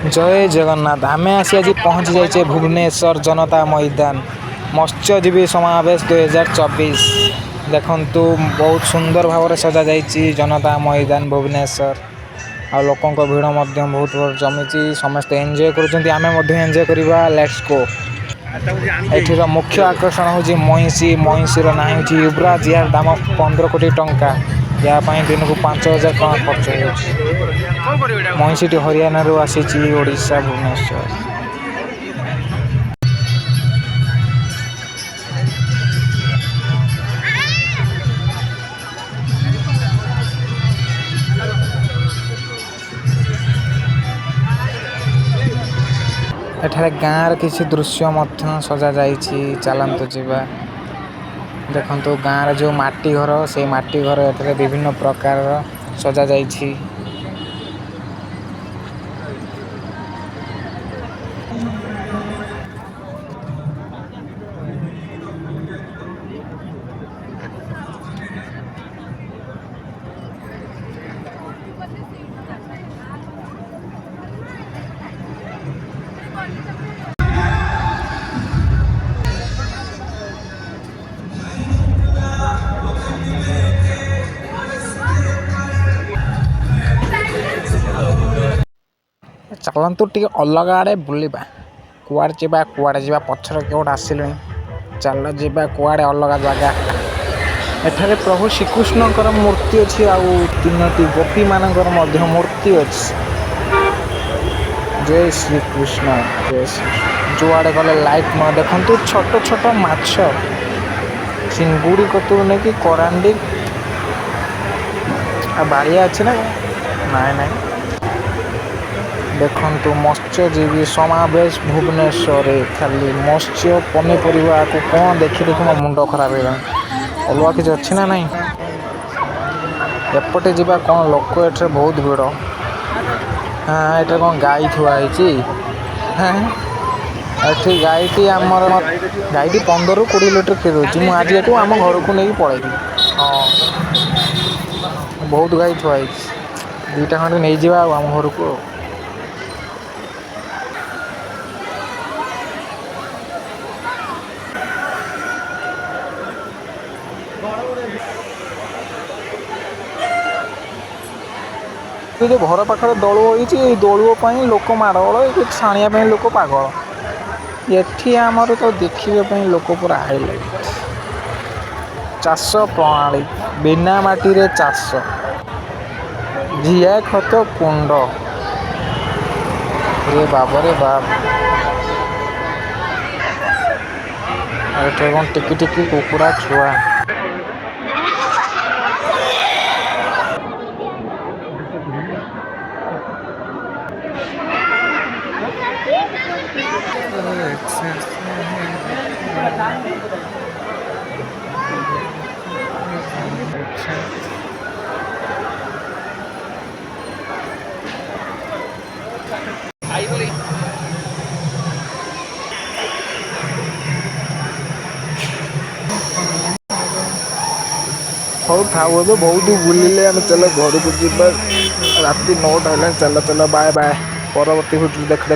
जय जगन्नाथ आमे आसी आज पहुँची जाइए भुवनेश्वर जनता मैदान मत्स्यजीवी समावेश 2024 देखंतु बहुत सुंदर भाव में सजा जाइए जनता मैदान भुवनेश्वर आ लोकों भीड़ बहुत जमी समस्ते एंजॉय करेंजय करवा लेट्स गो। एठिर मुख्य आकर्षण हूँ महिषी महिषीर ना हूँ युवराज यार दाम 15 कोटी टंका यापाई दिन को 5,000 टका खर्च हो। महिषीटी हरियाणा आसी ओडिशा भुवनेश्वर। एठारे गाँव किसी दृश्य सजा जाइए चलतु जीवा देखो गाँव जो माटी घर से माटी घर एठारे विभिन्न प्रकार सजा जाइए। चलतु टी अलग आड़े बुलवा कुआड़े जा पछर किए आसिल चल जा कुआड़े अलग जगह एठारे प्रभु श्रीकृष्ण मूर्ति अच्छी आउ 3टी गोपी मान मूर्ति अच्छी। जय श्रीकृष्ण जय श्री जुआड़े गले लाइट न देखु छोट छोट माछ चिंगुड़ी कतुर नहीं कि करांडी बाड़िया अच्छे ना नाई नाई देखु मत्स्यजीवी समावेश भुवनेश्वर खाली मत्स्य पनीपरिया को कौन देखी देखी मो मुंड खराब हो अलग किसी अच्छी ना नहीं एपटे जावा कौन लोक एठे बहुत भीड़। हाँ ये कौन गाई थुआई हाँ ये गाईटी आमर गाईटी 15-20 लिटर क्षीर दूसरी मुझे आज आम घर को नहीं पलैबी। हाँ बहुत गाई थुआई 2टा खंडे नहीं जावा आम घर को। जो घर पाखे दलु होती दलुओं लोक माड़गोल छाणिया लोक पागल एठी आमर तो देखा लोक पूरा हाइलाइट चाष प्रणाली बिना माटी रे चाष झिया खत कुंड रे बाब रे बाप कौन टिकी टिकी कुकुड़ा छुआ हौ था बहुत बुलिले चल घर को जी राति 9टा चल चल बाय बाय परवर्ती देख देख।